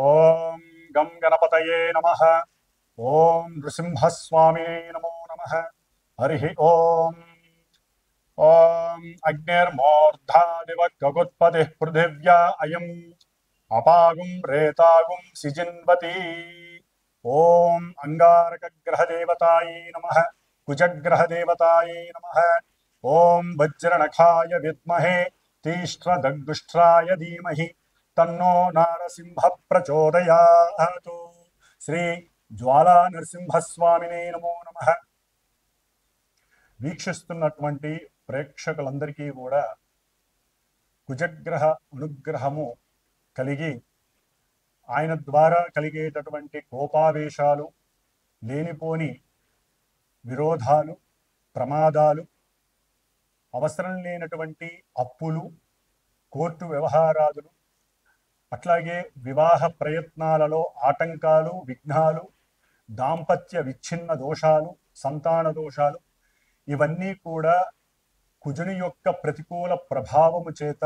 ఓం గం గణపతయే నమః. ఓం నృసింహస్వామినే నమో నమః. హరి ఓం. ఓం అగ్నిర్మూర్ధాదివ గగుత్పతిః పృథివ్యా అయం అపాగుం రేతాగుం సిజిన్వతి. ఓం అంగారకగ్రహదేవతాయై నమః. కుజగ్రహదేవతాయై నమః. ఓం వజ్రనఖాయ విద్మహే తీష్ట్రదగ్దుష్ట్రాయ ధీమహి తన్నో నారసింహ ప్రచోదయాత్. శ్రీ జ్వాలా నరసింహస్వామినే నమో నమః. వీక్షిస్తున్నటువంటి ప్రేక్షకులందరికీ కూడా కుజగ్రహ అనుగ్రహము కలిగి ఆయన ద్వారా కలిగేటటువంటి కోపావేశాలు, లేనిపోని విరోధాలు, ప్రమాదాలు, అవసరం లేనటువంటి అప్పులు, కోర్టు వ్యవహారాదులు, అట్లాగే వివాహ ప్రయత్నాలలో ఆటంకాలు, విఘ్నాలు, దాంపత్య విచ్ఛిన్న దోషాలు, సంతాన దోషాలు, ఇవన్నీ కూడా కుజుని యొక్క ప్రతికూల ప్రభావము చేత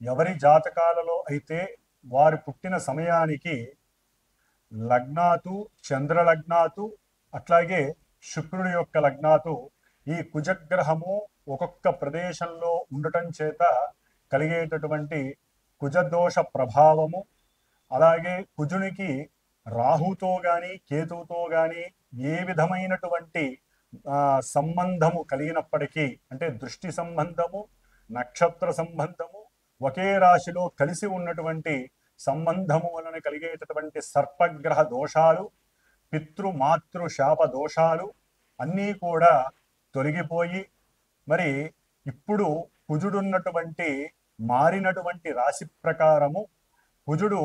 ఎవరి జాతకాలలో అయితే వారు పుట్టిన సమయానికి లగ్నాతు, చంద్రలగ్నాతు, అట్లాగే శుక్రుడి యొక్క లగ్నాతు ఈ కుజగ్రహము ఒక్కొక్క ప్రదేశంలో ఉండటం చేత కలిగేటటువంటి కుజదోష ప్రభావము, అలాగే కుజునికి రాహుతో గాని కేతువుతో గాని ఏ విధమైనటువంటి సంబంధము కలిగినప్పటికీ, అంటే దృష్టి సంబంధము, నక్షత్ర సంబంధము, ఒకే రాశిలో కలిసి ఉన్నటువంటి సంబంధము వలన కలిగేటటువంటి సర్పగ్రహ దోషాలు, పితృమాతృ శాప దోషాలు అన్నీ కూడా తొలగిపోయి, మరి ఇప్పుడు కుజుడున్నటువంటి మారినటువంటి రాశి ప్రకారము కుజుడు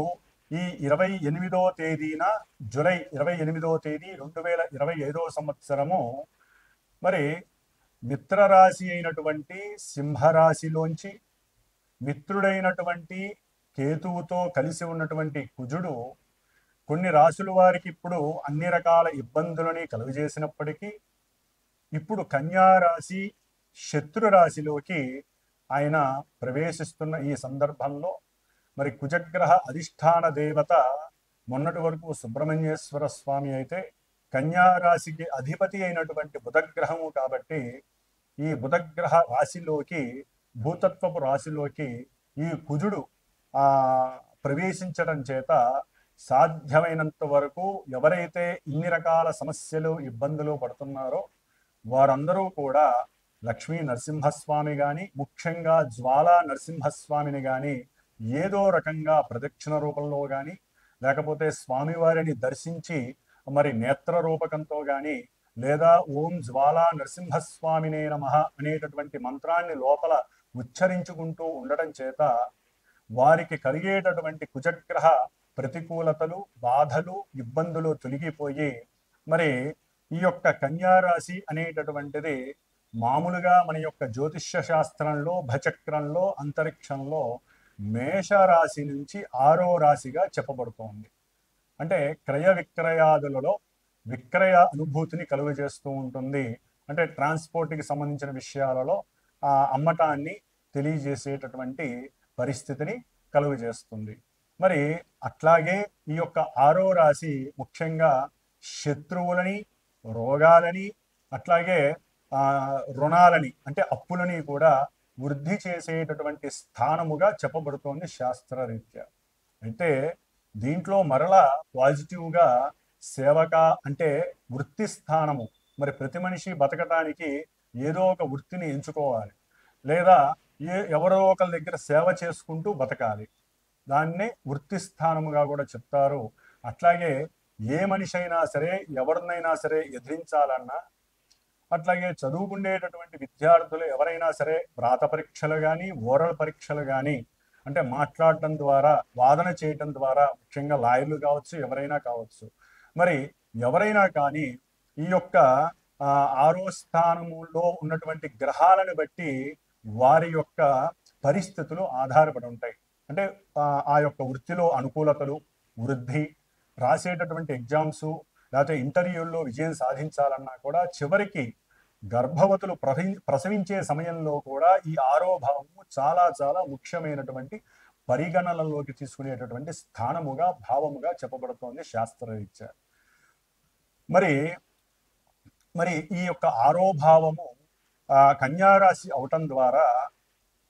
ఈ 28వ తేదీన, జూలై 28వ తేదీ 2025వ సంవత్సరము మరి మిత్రరాశి అయినటువంటి సింహరాశిలోంచి మిత్రుడైనటువంటి కేతువుతో కలిసి ఉన్నటువంటి కుజుడు కొన్ని రాశుల వారికి ఇప్పుడు అన్ని రకాల ఇబ్బందులని కలుగజేసినప్పటికీ ఇప్పుడు కన్యారాశి శత్రు రాశిలోకి ఆయన ప్రవేశిస్తున్న ఈ సందర్భంలో మరి కుజగ్రహ అధిష్టాన దేవత మొన్నటి వరకు సుబ్రహ్మణ్యేశ్వర స్వామి అయితే కన్యారాశికి అధిపతి అయినటువంటి బుధగ్రహము కాబట్టి ఈ బుధగ్రహ రాశిలోకి, భూతత్వపు రాశిలోకి ఈ కుజుడు ప్రవేశించడం చేత సాధ్యమైనంత వరకు ఎవరైతే ఇన్ని రకాల సమస్యలు, ఇబ్బందులు పడుతున్నారో వారందరూ కూడా లక్ష్మీ నరసింహస్వామి కానీ, ముఖ్యంగా జ్వాలా నరసింహస్వామిని కానీ ఏదో రకంగా ప్రదక్షిణ రూపంలో కానీ, లేకపోతే స్వామివారిని దర్శించి మరి నేత్ర రూపకంతో కానీ, లేదా ఓం జ్వాలా నరసింహస్వామినే నమః అనేటటువంటి మంత్రాన్ని లోపల ఉచ్చరించుకుంటూ ఉండటం చేత వారికి కలిగేటటువంటి కుజగ్రహ ప్రతికూలతలు, బాధలు, ఇబ్బందులు తొలగిపోయి మరి ఈ యొక్క కన్యారాశి అనేటటువంటిది మామూలుగా మన యొక్క జ్యోతిష్య శాస్త్రంలో, భచక్రంలో, అంతరిక్షంలో మేషరాశి నుంచి 6వ రాశిగా చెప్పబడుతోంది. అంటే క్రయ విక్రయాదులలో విక్రయ అనుభూతిని కలుగజేస్తూ ఉంటుంది. అంటే ట్రాన్స్పోర్ట్కి సంబంధించిన విషయాలలో అమ్మటాన్ని తెలియజేసేటటువంటి పరిస్థితిని కలుగజేస్తుంది. మరి అట్లాగే ఈ యొక్క 6వ రాశి ముఖ్యంగా శత్రువులని, రోగాలని, అట్లాగే రుణాలని అంటే అప్పులని కూడా వృద్ధి చేసేటటువంటి స్థానముగా చెప్పబడుతోంది శాస్త్రరీత్యా. అయితే దీంట్లో మరలా పాజిటివ్గా సేవక అంటే వృత్తి స్థానము, మరి ప్రతి మనిషి బతకటానికి ఏదో ఒక వృత్తిని ఎంచుకోవాలి, లేదా ఎవరో ఒకరి దగ్గర సేవ చేసుకుంటూ బతకాలి. దాన్నే వృత్తి స్థానముగా కూడా చెప్తారు. అట్లాగే ఏ మనిషి అయినా సరే, ఎవరినైనా సరే ఎదిరించాలన్నా, అట్లాగే చదువుకునేటటువంటి విద్యార్థులు ఎవరైనా సరే వ్రాత పరీక్షలు కానీ, ఓరల్ పరీక్షలు కానీ, అంటే మాట్లాడటం ద్వారా, వాదన చేయటం ద్వారా, ముఖ్యంగా లాయర్లు కావచ్చు, ఎవరైనా కావచ్చు, మరి ఎవరైనా కానీ ఈ యొక్క 6వ స్థానములో ఉన్నటువంటి గ్రహాలను బట్టి వారి యొక్క పరిస్థితులు ఆధారపడి ఉంటాయి. అంటే ఆ యొక్క వృత్తిలో అనుకూలతలు, వృద్ధి, రాసేటటువంటి ఎగ్జామ్స్, లేకపోతే ఇంటర్వ్యూల్లో విజయం సాధించాలన్నా కూడా చివరికి గర్భవతులు ప్రసవించే సమయంలో కూడా ఈ 6వ భావము చాలా చాలా ముఖ్యమైనటువంటి పరిగణనలోకి తీసుకునేటటువంటి స్థానముగా భావముగా చెప్పబడుతోంది శాస్త్రరీత్యా. మరి మరి ఈ యొక్క ఆరోభావము కన్యారాశి అవటం ద్వారా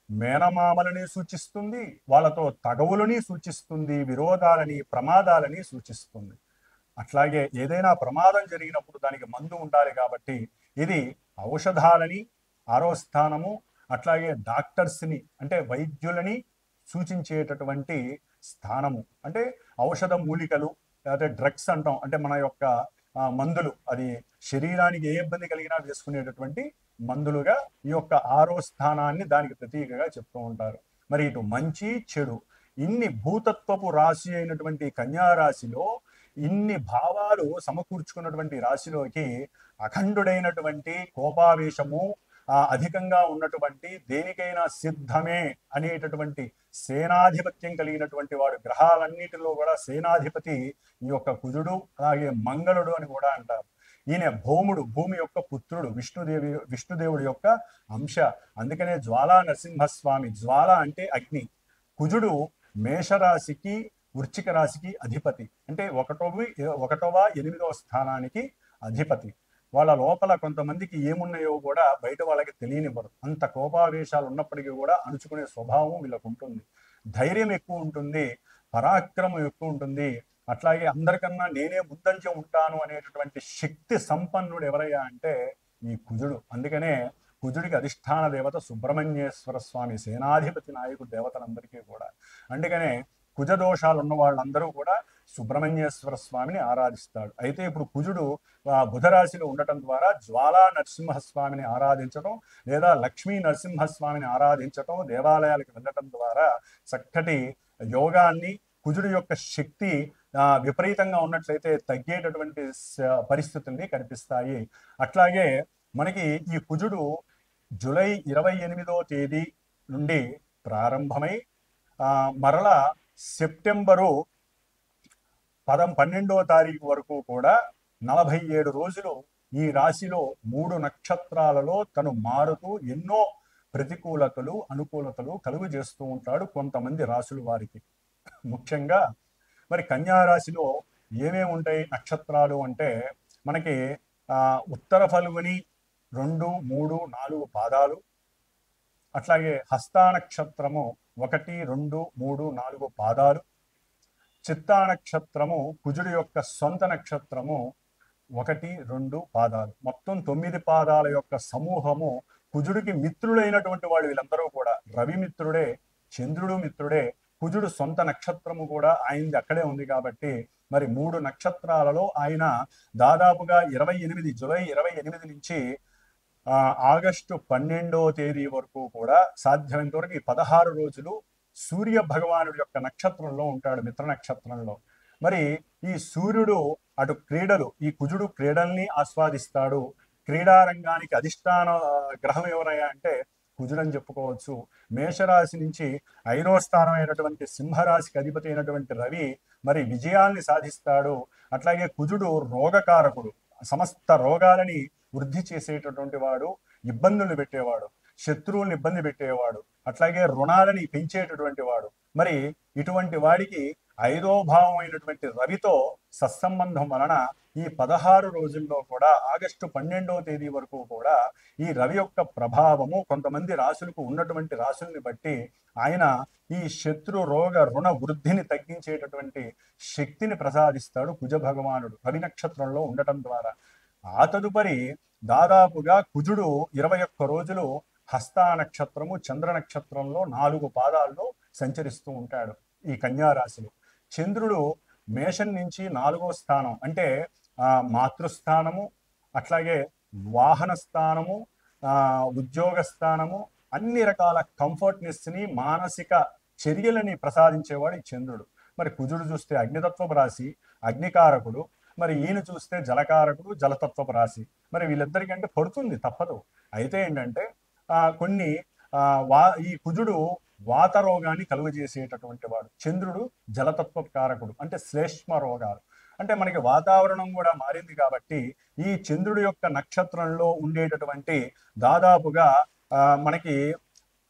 మేనమామలని సూచిస్తుంది, వాళ్ళతో తగవులని సూచిస్తుంది, విరోధాలని ప్రమాదాలని సూచిస్తుంది. అట్లాగే ఏదైనా ప్రమాదం జరిగినప్పుడు దానికి మందు ఉండాలి కాబట్టి ఇది ఔషధాలని ఆరో స్థానము, అట్లాగే డాక్టర్స్ని అంటే వైద్యులని సూచించేటటువంటి స్థానము. అంటే ఔషధ మూలికలు లేకపోతే డ్రగ్స్ అంటాం, అంటే మన యొక్క మందులు, అది శరీరానికి ఏ ఇబ్బంది కలిగినా వేసుకునేటటువంటి మందులుగా ఈ యొక్క ఆరో స్థానాన్ని దానికి ప్రతీకగా చెప్తూ ఉంటారు. మరి ఇటు మంచి చెడు ఇన్ని భూతత్వపు రాశి అయినటువంటి కన్యారాశిలో ఇన్ని భావాలు సమకూర్చుకున్నటువంటి రాశిలోకి అఖండుడైనటువంటి కోపావేశము అధికంగా ఉన్నటువంటి దేనికైనా సిద్ధమే అనేటటువంటి సేనాధిపత్యం కలిగినటువంటి వాడు, గ్రహాలన్నిటిలో కూడా సేనాధిపతి ఈ యొక్క కుజుడు, అలాగే మంగళుడు అని కూడా అంటారు. ఈయన భౌముడు, భూమి యొక్క పుత్రుడు, విష్ణుదేవుడి యొక్క అంశ. అందుకనే జ్వాలా నరసింహస్వామి, జ్వాల అంటే అగ్ని. కుజుడు మేషరాశికి వృశ్చిక రాశికి అధిపతి, అంటే ఒకటవ 8వ స్థానానికి అధిపతి. వాళ్ళ లోపల కొంతమందికి ఏమున్నాయో కూడా బయట వాళ్ళకి తెలియనివ్వరు. అంత కోపావేశాలు ఉన్నప్పటికీ కూడా అణుచుకునే స్వభావం వీళ్ళకు ఉంటుంది. ధైర్యం ఎక్కువ ఉంటుంది, పరాక్రమం ఎక్కువ ఉంటుంది. అట్లాగే అందరికన్నా నేనే ముందంజ ఉంటాను అనేటటువంటి శక్తి సంపన్నుడు ఎవరయ్యా అంటే ఈ కుజుడు. అందుకనే కుజుడికి అధిష్టాన దేవత సుబ్రహ్మణ్యేశ్వర స్వామి, సేనాధిపతి నాయకుడు దేవతలందరికీ కూడా. అందుకనే కుజ దోషాలు ఉన్న వాళ్ళందరూ కూడా సుబ్రహ్మణ్యేశ్వర స్వామిని ఆరాధిస్తాడు. అయితే ఇప్పుడు కుజుడు బుధరాశిలో ఉండటం ద్వారా జ్వాలా నరసింహస్వామిని ఆరాధించటం లేదా లక్ష్మీ నరసింహస్వామిని ఆరాధించటం, దేవాలయాలకు వెళ్ళటం ద్వారా చక్కటి యోగాన్ని, కుజుడు యొక్క శక్తి విపరీతంగా ఉన్నట్లయితే తగ్గేటటువంటి పరిస్థితుల్ని కనిపిస్తాయి. అట్లాగే మనకి ఈ కుజుడు జూలై 28వ తేదీ నుండి ప్రారంభమై మరలా సెప్టెంబరు 12వ తారీఖు వరకు కూడా 47 రోజులు ఈ రాశిలో 3 నక్షత్రాలలో తను మారుతూ ఎన్నో ప్రతికూలతలు అనుకూలతలు కలుగు చేస్తూ ఉంటాడు కొంతమంది రాశుల వారికి. ముఖ్యంగా మరి కన్యా రాశిలో ఏమేమి ఉంటాయి నక్షత్రాలు అంటే మనకి ఉత్తర ఫల్గుని 2, 3, 4 పాదాలు, అట్లాగే హస్తా నక్షత్రము 1, 2, 3, 4 పాదాలు, చిత్తా నక్షత్రము కుజుడి యొక్క సొంత నక్షత్రము 1, 2 పాదాలు, మొత్తం 9 పాదాల యొక్క సమూహము. కుజుడికి మిత్రుడైనటువంటి వాడు వీళ్ళందరూ కూడా. రవి మిత్రుడే, చంద్రుడు మిత్రుడే, కుజుడు సొంత నక్షత్రము కూడా ఆయనది అక్కడే ఉంది కాబట్టి మరి 3 నక్షత్రాలలో ఆయన దాదాపుగా జూలై 28 నుంచి ఆగస్టు 12వ తేదీ వరకు కూడా సాధ్యమైనంత వరకు ఈ 16 రోజులు సూర్య భగవానుడి యొక్క నక్షత్రంలో ఉంటాడు, మిత్ర నక్షత్రంలో. మరి ఈ సూర్యుడు అటు క్రీడలు, ఈ కుజుడు క్రీడల్ని ఆస్వాదిస్తాడు. క్రీడారంగానికి అధిష్టాన గ్రహం ఎవరయ్యా అంటే కుజుడు అని చెప్పుకోవచ్చు. మేషరాశి నుంచి 5వ స్థానం అయినటువంటి సింహరాశికి అధిపతి అయినటువంటి రవి మరి విజయాల్ని సాధిస్తాడు. అట్లాగే కుజుడు రోగకారకుడు, సమస్త రోగాలని వృద్ధి చేసేటటువంటి వాడు, ఇబ్బందులు పెట్టేవాడు, శత్రువుల్ని ఇబ్బంది పెట్టేవాడు, అట్లాగే రుణాలని పెంచేటటువంటి వాడు. మరి ఇటువంటి వాడికి 5వ భావం అయినటువంటి రవితో సత్సంబంధం వలన ఈ 16 రోజుల్లో కూడా ఆగస్టు 12వ తేదీ వరకు కూడా ఈ రవి యొక్క ప్రభావము కొంతమంది రాశులకు ఉన్నటువంటి రాశుల్ని బట్టి ఆయన ఈ శత్రు రోగ రుణ వృద్ధిని తగ్గించేటటువంటి శక్తిని ప్రసాదిస్తాడు కుజ భగవానుడు రవి నక్షత్రంలో ఉండటం ద్వారా. ఆ తదుపరి దాదాపుగా కుజుడు 21 రోజులు హస్తా నక్షత్రము చంద్ర నక్షత్రంలో 4 పాదాల్లో సంచరిస్తూ ఉంటాడు ఈ కన్యా రాశిలో. చంద్రుడు మేషం నుంచి 4వ స్థానం అంటే మాతృస్థానము, అట్లాగే వాహన స్థానము, ఉద్యోగ స్థానము, అన్ని రకాల కంఫర్ట్నెస్ని, మానసిక చర్యలని ప్రసాదించేవాడు ఈ చంద్రుడు. మరి కుజుడు చూస్తే అగ్నితత్వపు రాశి, అగ్నికారకుడు. మరి ఈయన చూస్తే జలకారకుడు, జలతత్వపు రాశి. మరి వీళ్ళిద్దరికంటే పడుతుంది, తప్పదు. అయితే ఏంటంటే కొన్ని ఈ కుజుడు వాత రోగాన్ని కలుగజేసేటటువంటి వాడు, చంద్రుడు జలతత్వ కారకుడు, అంటే శ్లేష్మ రోగాలు. అంటే మనకి వాతావరణం కూడా మారింది కాబట్టి ఈ చంద్రుడి యొక్క నక్షత్రంలో ఉండేటటువంటి దాదాపుగా మనకి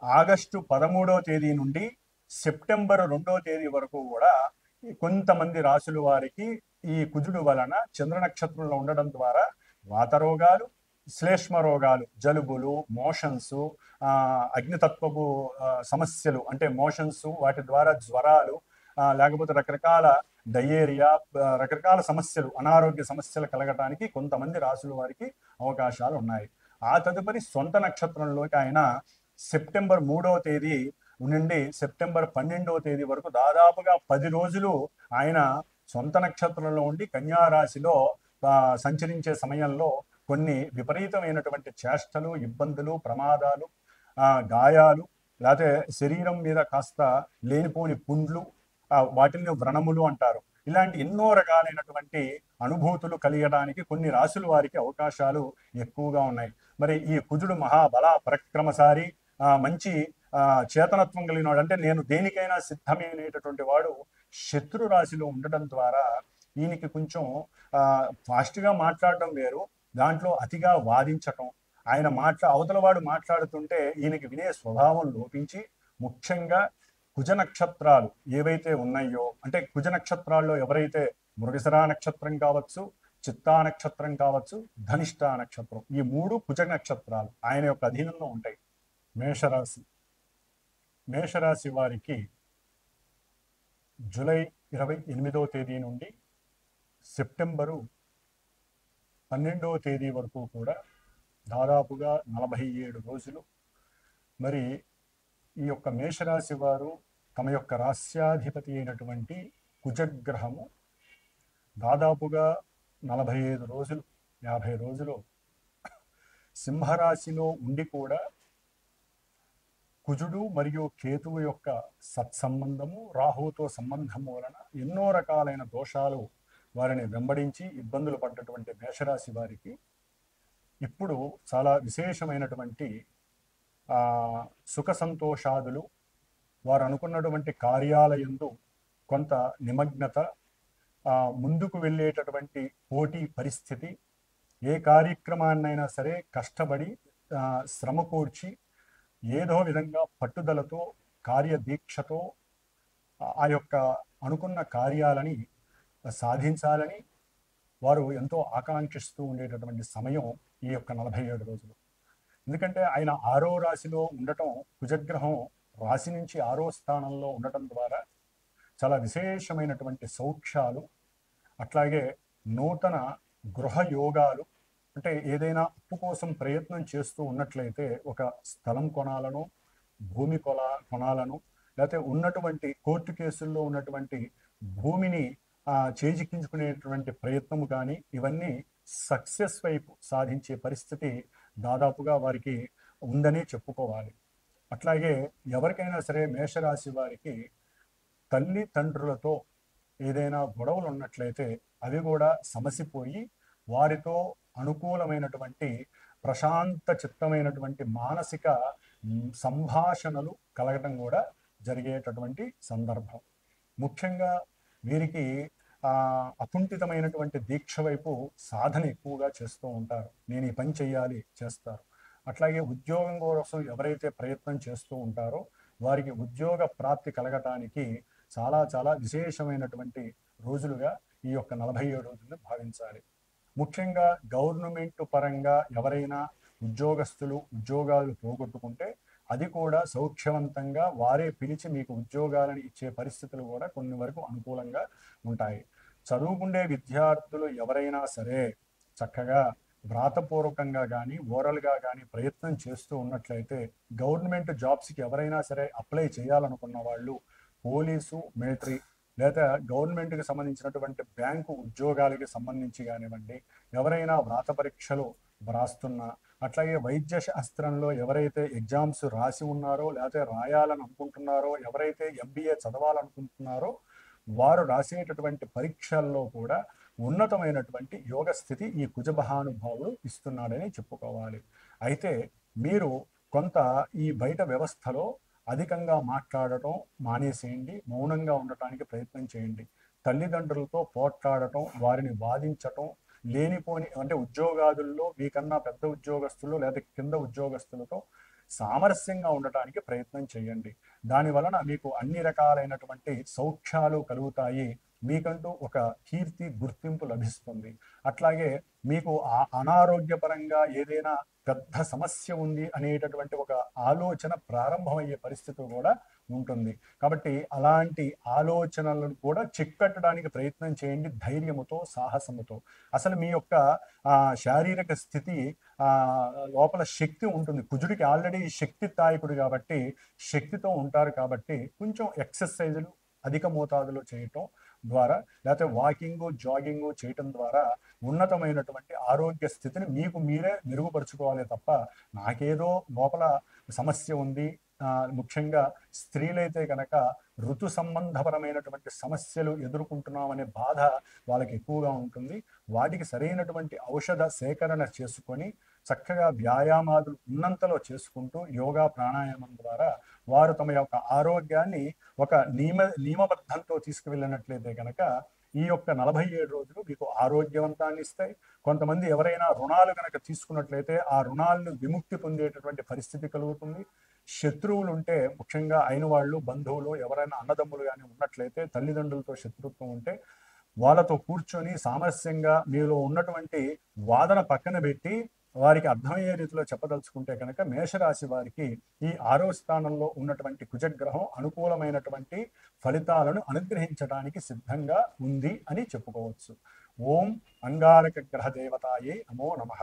ఆగస్టు 13వ తేదీ నుండి సెప్టెంబర్ 2వ తేదీ వరకు కూడా కొంతమంది రాసుల వారికి ఈ కుజుడు వలన చంద్ర నక్షత్రంలో ఉండడం ద్వారా వాత రోగాలు, శ్లేష్మ రోగాలు, జలుబులు, మోషన్స్, అగ్నితత్వపు సమస్యలు అంటే మోషన్స్, వాటి ద్వారా జ్వరాలు, లేకపోతే రకరకాల డయేరియా, రకరకాల సమస్యలు, అనారోగ్య సమస్యలు కలగటానికి కొంతమంది రాసుల వారికి అవకాశాలు ఉన్నాయి. ఆ తదుపరి సొంత నక్షత్రంలోకి ఆయన సెప్టెంబర్ 3వ తేదీ నుండి సెప్టెంబర్ 12వ తేదీ వరకు దాదాపుగా 10 రోజులు ఆయన సొంత నక్షత్రంలో ఉండి కన్యా రాశిలో సంచరించే సమయంలో కొన్ని విపరీతమైనటువంటి చేష్టలు, ఇబ్బందులు, ప్రమాదాలు, గాయాలు, లేకపోతే శరీరం మీద కాస్త లేనిపోని పుండ్లు, వాటిని వ్రణములు అంటారు. ఇలాంటి ఎన్నో రకాలైనటువంటి అనుభూతులు కలిగడానికి కొన్ని రాశుల వారికి అవకాశాలు ఎక్కువగా ఉన్నాయి. మరి ఈ కుజుడు మహాబల పరక్రమసారి, మంచి చేతనత్వం కలిగినవాడు, అంటే నేను దేనికైనా సిద్ధమే అనేటటువంటి వాడు శత్రు రాశిలో ఉండటం ద్వారా ఈయనకి కొంచెం ఫాస్ట్గా మాట్లాడడం వేరు, దాంట్లో అతిగా వాదించటం, ఆయన అవతలవాడు మాట్లాడుతుంటే ఈయనకి వినే స్వభావం లోపించి, ముఖ్యంగా కుజ నక్షత్రాలు ఏవైతే ఉన్నాయో, అంటే కుజ నక్షత్రాల్లో ఎవరైతే మృగశిరా నక్షత్రం కావచ్చు, చిత్తా నక్షత్రం కావచ్చు, ధనిష్ట నక్షత్రం, ఈ 3 కుజ నక్షత్రాలు ఆయన యొక్క అధీనంలో ఉంటాయి. మేషరాశి వారికి జూలై 28వ తేదీ నుండి సెప్టెంబరు 12వ తేదీ వరకు కూడా దాదాపుగా 47 రోజులు మరి ఈ యొక్క మేషరాశి వారు తమ యొక్క రాశ్యాధిపతి అయినటువంటి కుజగ్రహము దాదాపుగా 45 రోజులు 50 రోజులు సింహరాశిలో ఉండి కూడా కుజుడు మరియు కేతువు యొక్క సత్సంబంధము, రాహుతో సంబంధము వలన ఎన్నో రకాలైన దోషాలు వారిని వెంబడించి ఇబ్బందులు పడ్డటువంటి మేషరాశి వారికి ఇప్పుడు చాలా విశేషమైనటువంటి సుఖ సంతోషాదులు, వారు అనుకున్నటువంటి కార్యాలయందు కొంత నిమగ్నత, ముందుకు వెళ్ళేటటువంటి పోటీ పరిస్థితి, ఏ కార్యక్రమాన్నైనా సరే కష్టపడి శ్రమ కూర్చి ఏదో విధంగా పట్టుదలతో, కార్యదీక్షతో ఆ యొక్క అనుకున్న కార్యాలని సాధించాలని వారు ఎంతో ఆకాంక్షిస్తూ ఉండేటటువంటి సమయం ఈ యొక్క 47 రోజులు. ఎందుకంటే ఆయన 6వ రాశిలో ఉండటం, కుజగ్రహం రాశి నుంచి 6వ స్థానంలో ఉండటం ద్వారా చాలా విశేషమైనటువంటి సౌఖ్యాలు, అట్లాగే నూతన గృహ యోగాలు, అంటే ఏదైనా అప్పు కోసం ప్రయత్నం చేస్తూ ఉన్నట్లయితే ఒక స్థలం కొనాలను, భూమి కొనాలను, లేకపోతే ఉన్నటువంటి కోర్టు కేసుల్లో ఉన్నటువంటి భూమిని చేజిక్కించుకునేటువంటి ప్రయత్నము కానీ ఇవన్నీ సక్సెస్ వైపు సాధించే పరిస్థితి దాదాపుగా వారికి ఉందని చెప్పుకోవాలి. అట్లాగే ఎవరికైనా సరే మేషరాశి వారికి తల్లిదండ్రులతో ఏదైనా గొడవలు ఉన్నట్లయితే అవి కూడా సమసిపోయి వారితో అనుకూలమైనటువంటి ప్రశాంత చిత్తమైనటువంటి మానసిక సంభాషణలు కలగటం కూడా జరిగేటటువంటి సందర్భం. ముఖ్యంగా వీరికి అకుంఠితమైనటువంటి దీక్ష వైపు సాధన ఎక్కువగా చేస్తూ ఉంటారు. నేను ఈ పని చేయాలి, చేస్తారు. అట్లాగే ఉద్యోగం కోసం ఎవరైతే ప్రయత్నం చేస్తూ ఉంటారో వారికి ఉద్యోగ ప్రాప్తి కలగటానికి చాలా చాలా విశేషమైనటువంటి రోజులుగా ఈ యొక్క 47 రోజులను భావించాలి. ముఖ్యంగా గవర్నమెంట్ పరంగా ఎవరైనా ఉద్యోగాలు పోగొట్టుకుంటే అది కూడా సౌఖ్యవంతంగా వారే పిలిచి మీకు ఉద్యోగాలను ఇచ్చే పరిస్థితులు కూడా కొన్ని వరకు అనుకూలంగా ఉంటాయి. చదువుకునే విద్యార్థులు ఎవరైనా సరే చక్కగా వ్రాతపూర్వకంగా కానీ ఓరల్గా కానీ ప్రయత్నం చేస్తూ ఉన్నట్లయితే గవర్నమెంట్ జాబ్స్కి ఎవరైనా సరే అప్లై చేయాలనుకున్న వాళ్ళు పోలీసు, మిలిటరీ లేదా గవర్నమెంట్కి సంబంధించినటువంటి బ్యాంకు ఉద్యోగాలకి సంబంధించి కానివ్వండి, ఎవరైనా వ్రాత పరీక్షలు వ్రాస్తున్నా, అట్లాగే వైద్య శాస్త్రంలో ఎవరైతే ఎగ్జామ్స్ రాసి ఉన్నారో లేకపోతే రాయాలని అనుకుంటున్నారో, ఎవరైతే MBA చదవాలనుకుంటున్నారో వారు రాసేటటువంటి పరీక్షల్లో కూడా ఉన్నతమైనటువంటి యోగ స్థితి ఈ కుజమహానుభావుడు ఇస్తున్నాడని చెప్పుకోవాలి. అయితే మీరు కొంత ఈ బయట వ్యవస్థలో అధికంగా మాట్లాడటం మానేసేయండి, మౌనంగా ఉండటానికి ప్రయత్నం చేయండి. తల్లిదండ్రులతో పోట్లాడటం, వారిని వాదించటం, లేనిపోని అంటే ఉద్యోగాదుల్లో మీకన్నా పెద్ద ఉద్యోగస్తులు లేదా కింద ఉద్యోగస్తులతో సామరస్యంగా ఉండటానికి ప్రయత్నం చేయండి. దాని వలన మీకు అన్ని రకాలైనటువంటి సౌఖ్యాలు కలుగుతాయి. మీకంటూ ఒక కీర్తి గుర్తింపు లభిస్తుంది. అట్లాగే మీకు అనారోగ్యపరంగా ఏదైనా పెద్ద సమస్య ఉంది అనేటటువంటి ఒక ఆలోచన ప్రారంభమయ్యే పరిస్థితి కూడా ఉంటుంది. కాబట్టి అలాంటి ఆలోచనలను కూడా చిక్కట్టడానికి ప్రయత్నం చేయండి ధైర్యముతో, సాహసముతో. అసలు మీ యొక్క శారీరక స్థితి లోపల శక్తి ఉంటుంది. కుజుడికి ఆల్రెడీ శక్తి తాయకుడు కాబట్టి శక్తితో ఉంటారు. కాబట్టి కొంచెం ఎక్సర్సైజులు అధిక మోతాదులో చేయటం ద్వారా, లేకపోతే వాకింగ్ జాగింగ్ చేయటం ద్వారా ఉన్నతమైనటువంటి ఆరోగ్య స్థితిని మీకు మీరే మెరుగుపరుచుకోవాలి తప్ప నాకేదో లోపల సమస్య ఉంది, ముఖ్యంగా స్త్రీలైతే కనుక ఋతు సంబంధపరమైనటువంటి సమస్యలు ఎదుర్కొంటున్నామనే బాధ వాళ్ళకి ఎక్కువగా ఉంటుంది. వాటికి సరైనటువంటి ఔషధ సేకరణ చేసుకొని చక్కగా వ్యాయామాదులు ఉన్నంతలో చేసుకుంటూ యోగా ప్రాణాయామం ద్వారా వారు తమ యొక్క ఆరోగ్యాన్ని ఒక నియమబద్ధంతో తీసుకువెళ్ళినట్లయితే కనుక ఈ యొక్క 47 రోజులు మీకు ఆరోగ్యవంతాన్ని ఇస్తాయి. కొంతమంది ఎవరైనా రుణాలు కనుక తీసుకున్నట్లయితే ఆ రుణాలను విముక్తి పొందేటటువంటి పరిస్థితి కలుగుతుంది. శత్రువులు ఉంటే, ముఖ్యంగా అయిన వాళ్ళు, బంధువులు, ఎవరైనా అన్నదమ్ములు కానీ ఉన్నట్లయితే, తల్లిదండ్రులతో శత్రుత్వం ఉంటే వాళ్ళతో కూర్చొని సామరస్యంగా మీలో ఉన్నటువంటి వాదన పక్కన పెట్టి వారికి అర్థమయ్యే రీతిలో చెప్పదలుచుకుంటే కనుక మేషరాశి వారికి ఈ 6వ స్థానంలో ఉన్నటువంటి కుజగ్రహం అనుకూలమైనటువంటి ఫలితాలను అనుగ్రహించడానికి సిద్ధంగా ఉంది అని చెప్పుకోవచ్చు. ఓం అంగారక గ్రహ దేవతాయే నమో నమః.